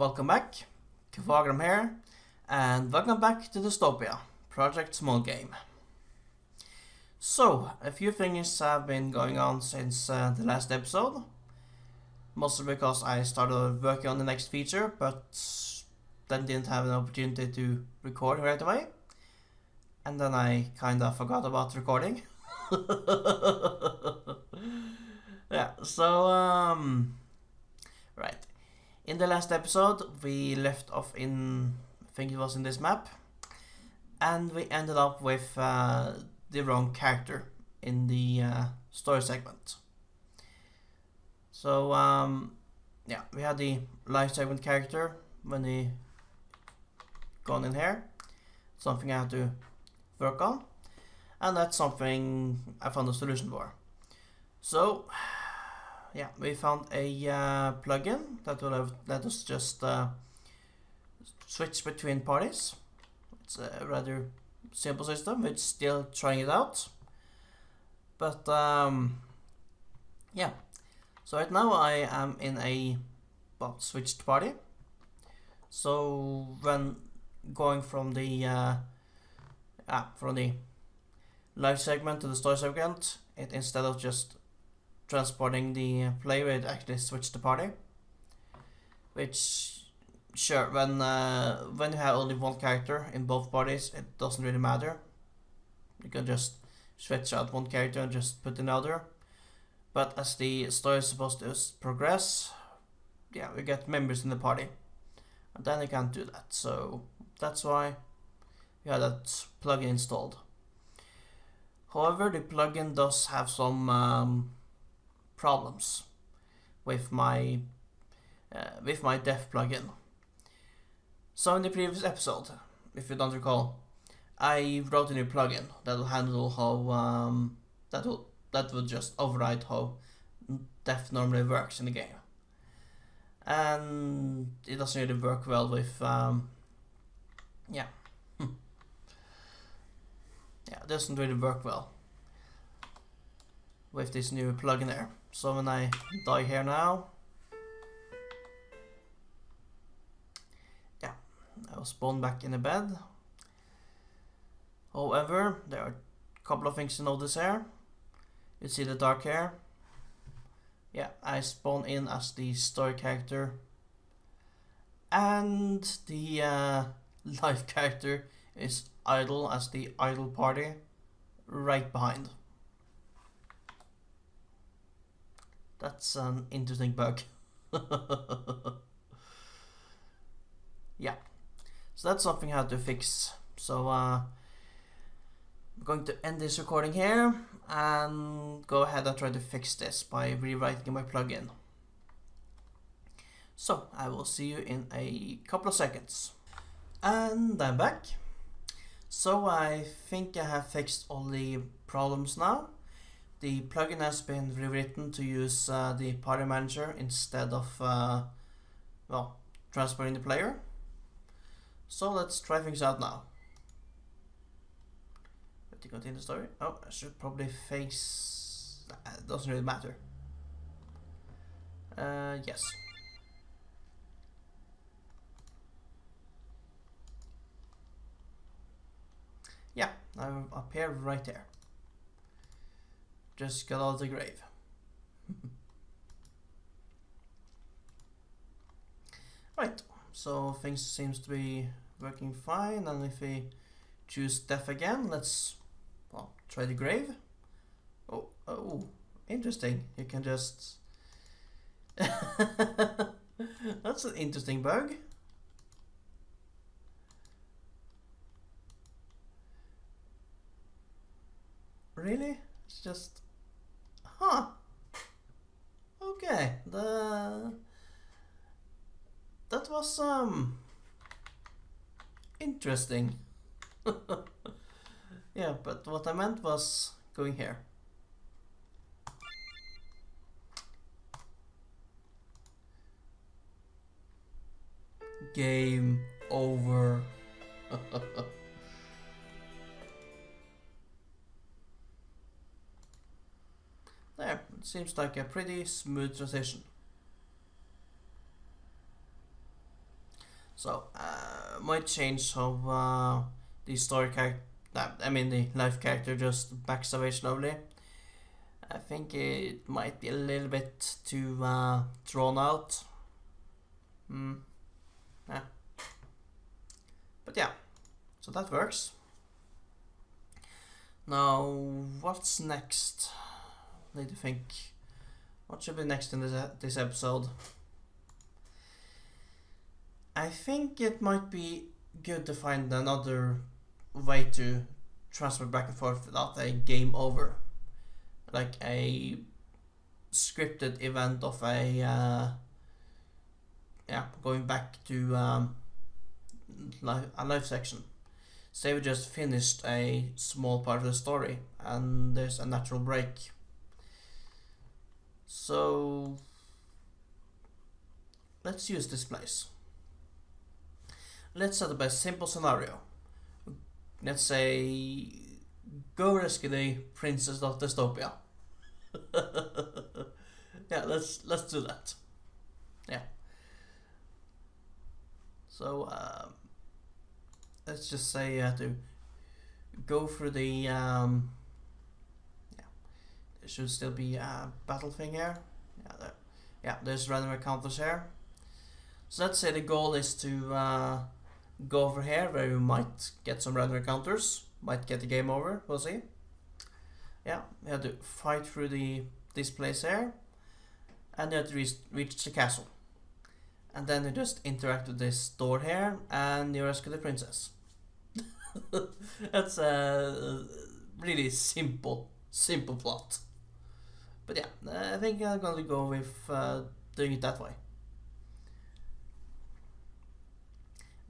welcome back. Kvagram here, and welcome back to Testopia, Project Small Game. So, a few things have been going on since the last episode. Mostly because I started working on the next feature, but then didn't have an opportunity to record right away. And then I kinda forgot about recording. Yeah, so, right. In the last episode, we left off in, I think it was in this map, and we ended up with the wrong character in the story segment. So, yeah, we had the life segment character when he gone in here, something I had to work on, and that's something I found a solution for. So, yeah, we found a plugin that will let us just switch between parties. It's a rather simple system. We're still trying it out, but yeah. So right now I am in a switched party. So when going from the live segment to the story segment, it instead of just transporting the player, it actually switched the party. Which, sure, when you have only one character in both parties, it doesn't really matter. You can just switch out one character and just put another. But as the story is supposed to progress, yeah, we get members in the party, and then you can't do that. So that's why we have that plugin installed. However, the plugin does have some problems with my dev plugin. So in the previous episode, if you don't recall, I wrote a new plugin that will handle how that would just override how dev normally works in the game, and it doesn't really work well with yeah. Yeah, it doesn't really work well with this new plugin there. So when I die here now, yeah, I will spawn back in the bed. However, there are a couple of things to notice here. You see the dark hair? Yeah, I spawn in as the story character, and the live character is idle as the idle party right behind. That's an interesting bug. Yeah, so that's something I had to fix. So I'm going to end this recording here and go ahead and try to fix this by rewriting my plugin. So I will see you in a couple of seconds. And I'm back. So I think I have fixed all the problems now. The plugin has been rewritten to use the party manager instead of transferring the player. So let's try things out now. To continue the story. Oh, I should probably face. It doesn't really matter. Yes. Yeah, I'm up here right there. Just got out of the grave. Right, so things seems to be working fine, and if we choose death again, let's try the grave. Oh, interesting. You can just that's an interesting bug. Really? It's just okay. That was interesting. Yeah, but what I meant was going here. Game over. There, it seems like a pretty smooth transition. So might change how the story character, I mean the life character just backs away slowly. I think it might be a little bit too drawn out. Yeah. But yeah, so that works. Now, what's next? Need to think. What should be next in this episode? I think it might be good to find another way to transfer back and forth without a game over. Like a scripted event of a going back to a live section. Say we just finished a small part of the story and there's a natural break. So let's use this place. Let's set up a simple scenario. Let's say go rescue the princess of Testopia. Yeah, let's do that. Yeah. So let's just say you have to go through the there should still be a battle thing here. There's random encounters here. So let's say the goal is to go over here where we might get some random encounters, might get the game over, we'll see. Yeah, we have to fight through this place here, and you have to reach the castle. And then you just interact with this door here, and you rescue the princess. That's a really simple plot. But yeah, I think I'm gonna go with doing it that way.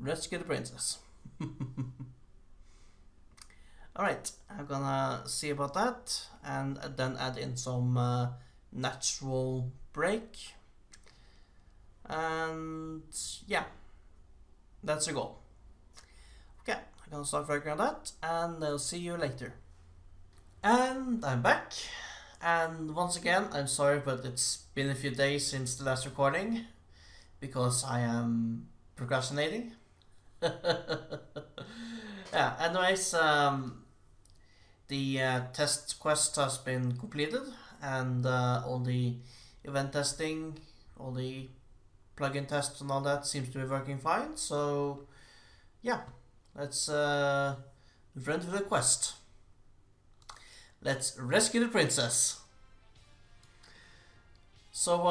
Rescue the princess. Alright, I'm gonna see about that and then add in some natural break. And yeah, that's the goal. Okay, I'm gonna start working on that and I'll see you later. And I'm back. And once again, I'm sorry, but it's been a few days since the last recording because I am procrastinating. Yeah, anyways, the test quest has been completed and all the event testing, all the plugin tests and all that seems to be working fine. So yeah, let's run through the quest. Let's rescue the princess. So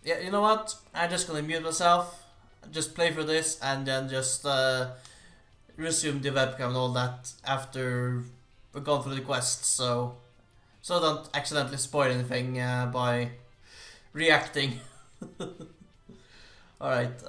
yeah, you know what? I'm just gonna mute myself, just play through this, and then just resume the webcam and all that after we've gone through the quest. So don't accidentally spoil anything by reacting. All right.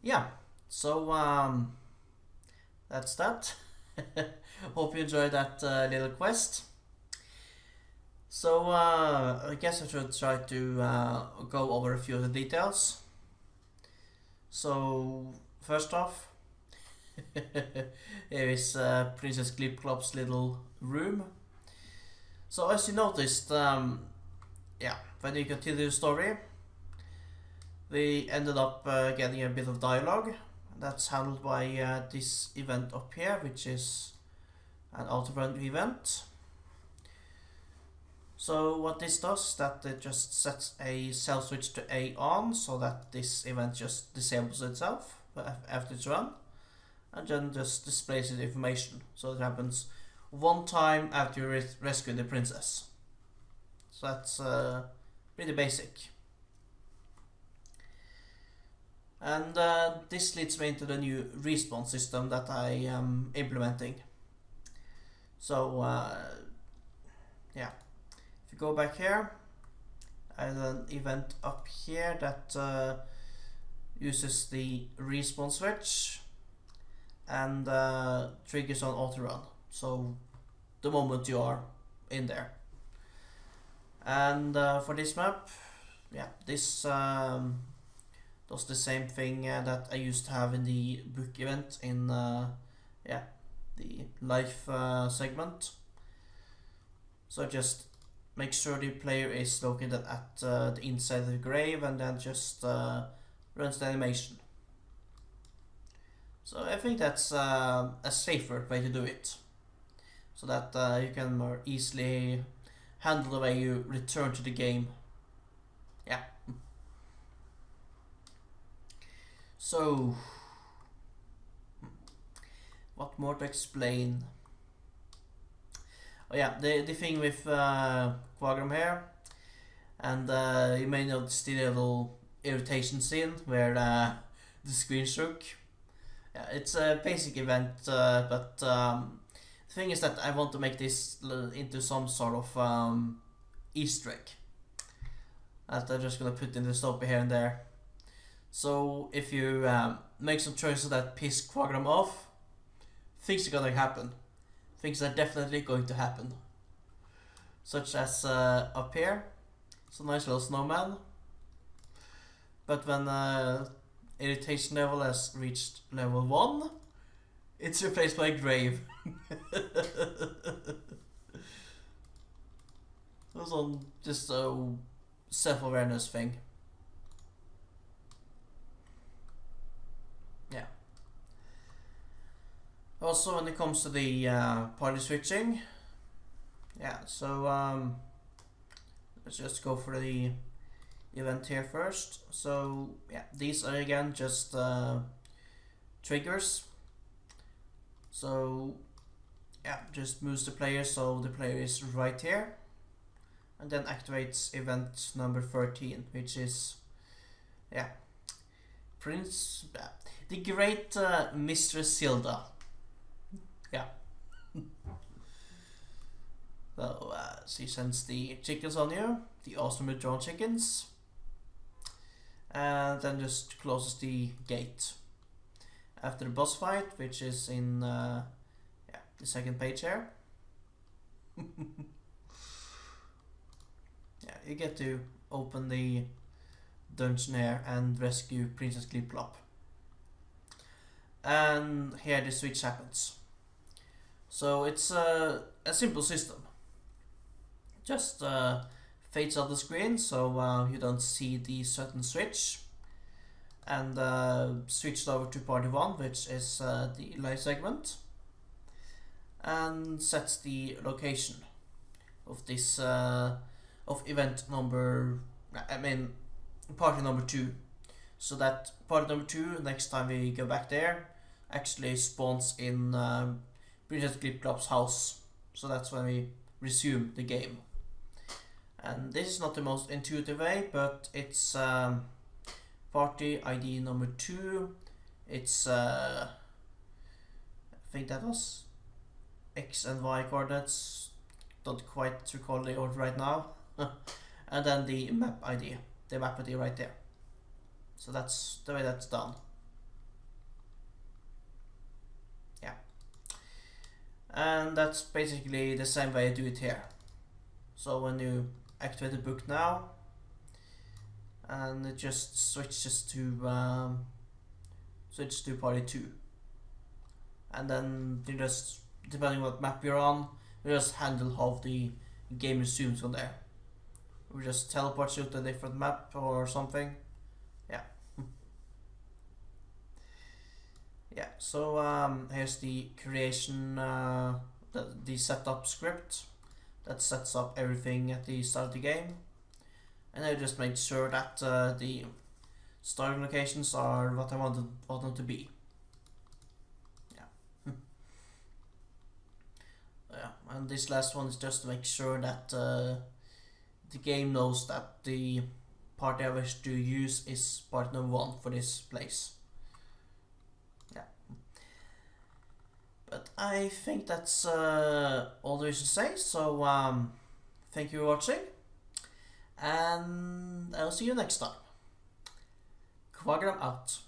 Yeah, so that's that. Hope you enjoyed that little quest. So I guess I should try to go over a few of the details. So first off, here is Princess Glipglop's little room. So as you noticed, yeah, when you continue the story, we ended up getting a bit of dialogue. That's handled by this event up here, which is an outrun event. So what this does is that it just sets a cell switch to A on, so that this event just disables itself after it's run, and then just displays the information. So it happens one time after you rescue the princess. So that's pretty basic. And this leads me into the new respawn system that I am implementing. So yeah, if you go back here, I have an event up here that uses the respawn switch and triggers on auto run. So the moment you are in there. And for this map, yeah, this does the same thing that I used to have in the book event in yeah, the life segment. So just make sure the player is located at the inside of the grave, and then just runs the animation. So I think that's a safer way to do it, so that you can more easily handle the way you return to the game. Yeah. So, what more to explain? Oh yeah, the thing with Quagram here, and you may notice the little irritation scene where the screen shook. Yeah, it's a basic event, but the thing is that I want to make this into some sort of Easter egg that I'm just gonna put in the Testopia here and there. So if you make some choices that piss Quagram off, things are gonna happen. Things are definitely going to happen. Such as up here, it's a nice little snowman. But when irritation level has reached level 1, it's replaced by a grave. It was on just a self-awareness thing. Yeah. Also, when it comes to the party switching, yeah, so let's just go for the event here first. So yeah, these are again just triggers. So yeah, just moves the player so the player is right here, and then activates event number 13, which is yeah, the great Mistress Hilda. Yeah. So she sends the chickens on you, the awesome drawn chickens, and then just closes the gate after the boss fight, which is in yeah, the second page here. Yeah, you get to open the dungeon here and rescue Princess Glipglop. And here the switch happens. So it's a simple system. Just fades out the screen so you don't see the certain switch, and switched over to party 1, which is the live segment, and sets the location of this of event number, party number 2, so that party number 2, next time we go back there, actually spawns in Princess Glipglop's house. So that's when we resume the game. And this is not the most intuitive way, but it's party ID number 2. It's I think that was X and Y coordinates. Don't quite recall the order right now. And then the map ID right there. So that's the way that's done. And that's basically the same way I do it here. So when you activate the book now, and it just switches to party 2. And then you just, depending what map you're on, you just handle how the game resumes on there. We just teleport you to a different map or something. Yeah. Yeah, so here's the creation, the setup script that sets up everything at the start of the game. And I just made sure that the starting locations are what I want them to be. Yeah. Yeah, and this last one is just to make sure that the game knows that the party I wish to use is part number 1 for this place. Yeah. But I think that's all there is to say, so thank you for watching, and I'll see you next time. Quagram out.